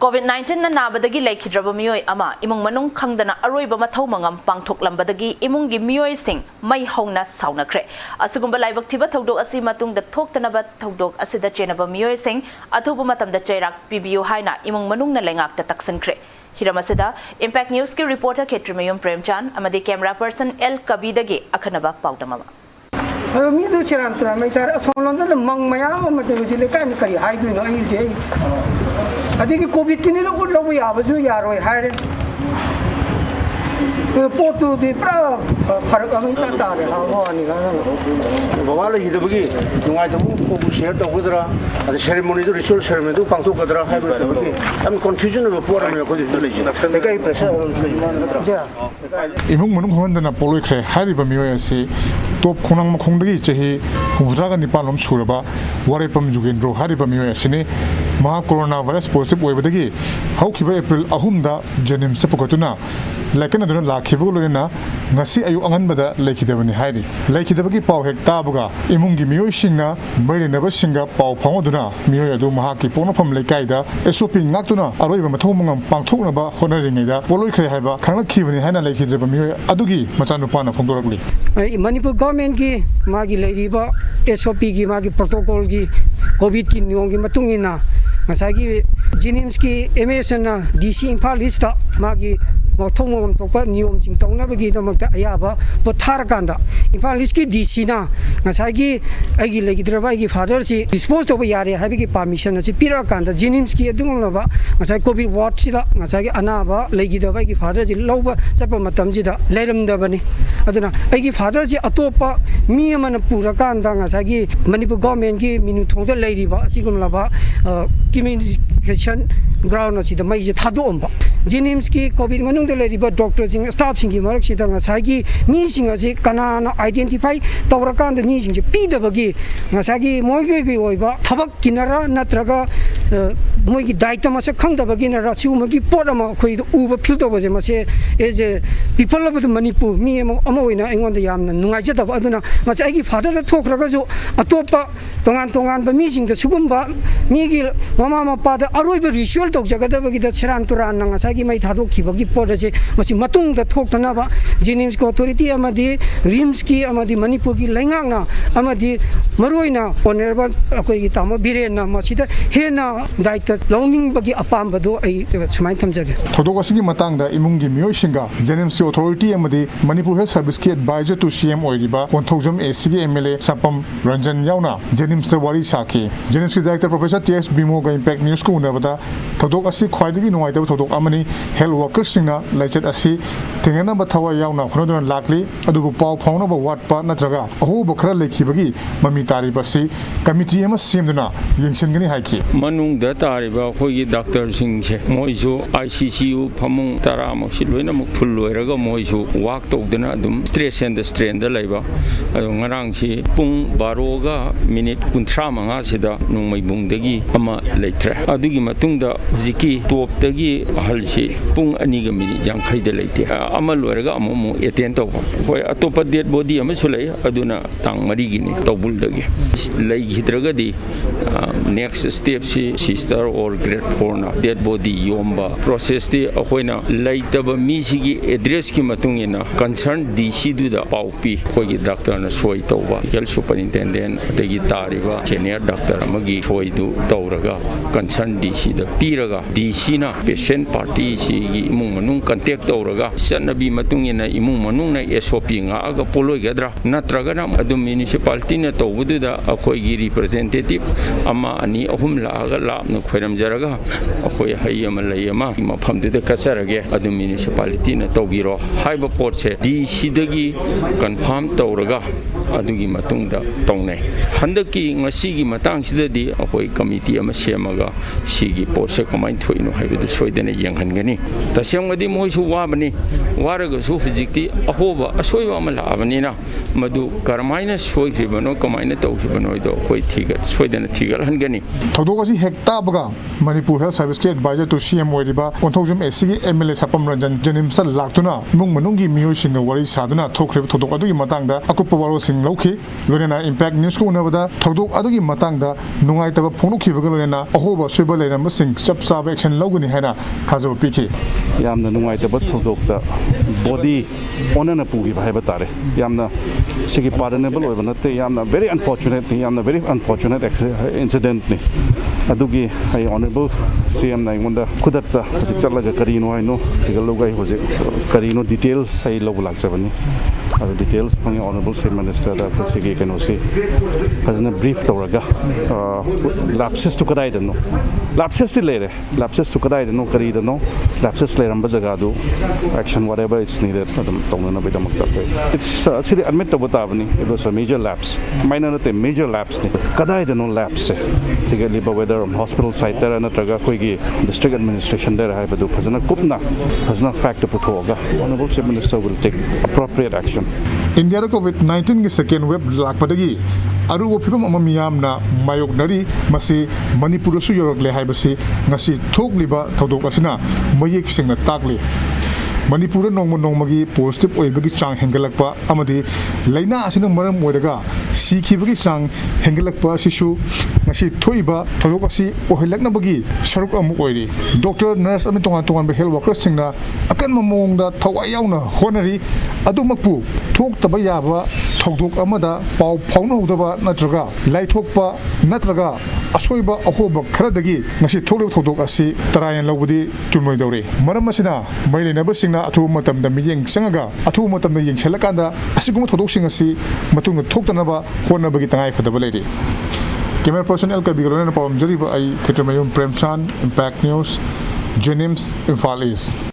COVID-19 na nabadagi laikhidraba miyoi ama imong manung khangdana aroiba mathau mangam pangthoklambadagi imungi miyoi sing mai hauna saunakre asugumba laibak thiba thodok asi matungda thoktanaba thodok asida chenaba miyoi sing athuba matamda chairak pibiu haina imong manungna lengakta taksankre hiramasida impact news ki reporter Ketrimayum Premchan amadi camera person L Kabidagi akhanaba paudamama mi do chiran tra mai tar asonlon da mang maya ma te ji le kai ni kai hai du no ai je adi ki covid ki ni lo lo ya ba su ya roi hai re potu di pra farak ami ta ta re ha ho ni ga ba wala hi de bagi ngai da ko bu share da gudra ada ceremony do ritual ceremony do pang to gudra hai ba bagi am confusion of por am ko ju le ji da kai pressure ja imung munung hondana poloi khre hari ba miyo ase top khonang ma khongdagi chehi humra ga nipalom churaba ware pam jugendro hari ba miyo ase ne ma corona virus positive oibadagi haukiba april 3 da janim se pokotuna lakena duna lakhibu loina ngasi ayu anganbada laikhidabani hairi laikhidabagi paw hek tabuga imungi miyo singna marinaba singa paw phangoduna miyo adu mahaki ponofam leikaida SOP ngaktuna aroiba mathomungam pangthoknaba honaringaida poloi khre haiba khanglakhibani haina laikhidraba miyo adugi machanupana phongdorakli Manipur government ki magi leiriba SOP ki magi protocol ki covid ki niom ki matungina ngasagi Jenims ki MSN na DC Imphal East magi thongom tokpa niom jing tongna bagi damakta ayaba potharakanda Imphal East ki DC na ngasagi agi legidraba agi father si dispose to yare habigi permission si pirakanda Jenims ki adungaba ngasai covid ward sida ngasagi anaba legidaba agi father si loba chapa matam ji da leiramdabani aduna agi father si atopa mi amana purakanda ngasagi Manipur government ki minu thongda leiriba sigumlaba communication ground asida mai je thadom ba Jenims ki covid manung de leriba doctor sing staff sing ki marak sida ngasagi mi sing ase kana na identify tawrakan de mi sing je pi da bagi ngasagi moi gi oiba thabak kinara natraga moi gi daita ma se khang da bagi na ra chu ma gi pot ma khoi u ba fil to ba je ma se as a people of Manipur mi ama oina engon da yamna nungai je da ba aduna ma se gi father da thok raga jo atopa tongan ba mi sing da sugum ba mi gi mama ma pa da aroi ba ritual tok jaga da bagi da cheran turan na ngasagi mai thadok ki bagi pot je masi matung da thok tana ba Jenims ko authority amadi rims ki amadi Manipur ki lengang na amadi maroina honorable akoi gi tamo biren na masi da he na daita longing bagi apam badu ai sumai thamjage thodok asigi matangda imungi miyo singa Jenims authority amadi Manipur Health Service ki advisor to CM oiriba 1000 AC ki MLA Sapam Ranjan yauna Jenims the wari saki Jenims ki director professor TS Bimo ga impact news ko unabada thodok asi khwaidagi nuai da thodok amani health workers singna laichet asi tengena ba thawa yauna khonodona lakli adugu paw phawna ba watpa natraga aho bkhara lekhibagi mami tari basi committee ama semduna yengsingani haiki manung da tari ba khogi doctor sing che moisu ICCU phamung tara mak si loina mak phul loiraga moisu work tokdana dum stress and strain da laiba adu ngarang si pung 12 ga minute 13 manga sida nungmai bungdagi ama leitre adugi matungda ziki top dagi halsi pung ani ga mini jang khaida leite ama loiraga amu eten to hoi atopa dead body ama sulai aduna tang mari gini tobul dagi lei hidraga di next step si sister or grade 4 na dead body yomba process di ahoina laitaba mi sigi address ki matungina concern DC du da paupi hoi doctor na soi toba health superintendent dagi tariba senior doctor amagi soi du tawraga concern DC da piraga DC na patient party si imung manung contact tawraga sanabi matungina imung manung na SOP nga aga poloi gadra natraga na adu municipality na tawbudu da akoi gi representative ama ani ahum la aga la na khoiram jaraga akoi hayama layama mafam de kasarage adu municipality na tawbiro haiba port se DC dagi confirm tawraga adugi matungda tawnai handaki ngasi gi matang sidadi akoi committee ama semaga sigi port se kamain thoino haibedu soidene yanghangani tasyamadi moisu wabani waraga su physically ahoba asoiba ama labanina madu karmaina soikribano kamaina tawkribano do koi thiga soidana thigal hangani thodok asi hekta baga Manipur Health Service ki advisor to CM oiriba 1000 AC ki MLA Sapam Ranjan Jenims laktuna mung manungi miyo singa wari saduna thokrib thodok adugi matangda akupa waro sing लौखी लोनेना impact news को उन्नबदा थौदोक अदुगी मतंगदा नुंगाइतबा फोंदोखिबगा लोनेना अहोबा सुबा लेरमबसिंग चप चाब action लौगनी हैना थाजब पिखि यामना नुंगाइतबा थौदोकता body ओनना पुगी viva तारे यामना सिगी pardonable ओइबा नते यामना very unfortunate incident नि अदुगी आई ऑनरेबल सीएम ना इंगोंदा खुदत्ता हजिक चलगा करिनो हाइनो सिगल लोगाई होजे करिनो डिटेल्स आई लोग लागजबनी अब डिटेल्स पंगे ऑनरेबल सीएम मिनिस्टर दा सिगी कनोसी फजना ब्रीफ तौरगा लैप्सेस टू कदाई दनो लैप्सेस ति लेरे लैप्सेस टू कदाई दनो करी दनो लैप्सेस लेरम जगह दो एक्शन व्हाटएवर इट्स नीडेड अदम तौनना बेदमक तपे इट्स सिदी एडमिट तब ताबनी it was a major lapse minor नते मेजर लैप्स नि कदाई दनो लैप्स से सिगे लिबा वेदर हॉस्पिटल साइट तर नत्रगा कोइगी डिस्ट्रिक्ट एडमिनिस्ट्रेशन दर हाइबदु फजना कुपना फजना फैक्ट पुथोगा honourable chief minister will take appropriate action India कोविड-19 की सेकेंड वेब लाकपदगी अरुब फिल्म अमा मियामना मायोकनरी मसी मणिपुरसु योरकले हाइबसी ngasi थोकलिबा थौदोक असिना मयेक सिंगना ताकली मणिपुर नोंमगी पॉजिटिव ओइबगी चांग हेंगलकपा अमदी लैना असिना मरम ओइरगा सीखिबगी चांग हेंगलकपा सिसु ngasi थोइबा थौदोक असि ओहिलकनबगी सरुक अमुक ओइरी डॉक्टर नर्स अमि तोंगान तोंगान हेल्थ वर्कर्स सिंगना अकन ममोंगदा थवाई याउना होनरी अदुमकपु थोक्तबा याबा थौदोक अमदा पाउ फाउनहौदबा नत्रगा लाइथोकपा नत्रगा असोइबा अहोबा खरदगी ngasi थोलिब थौदोक असि तरायन लौबदी चुमोइदौरे मरम असिना मैलेनबसिंगना अथु मतमदा मियेंग संगा अथु मतमदा येंगसलकांदा असिगुम थौदोकसिंग असि मतुंग थोक्तनबा होनबगी तंगाइ फदबा लेरि कैमरा पर्सन एल कबिगरोना पावम जरिबा आई खित्रमयुम प्रेमचांद इम्पैक्ट न्यूज़ जेनिम्स इम्फाल ईस्ट।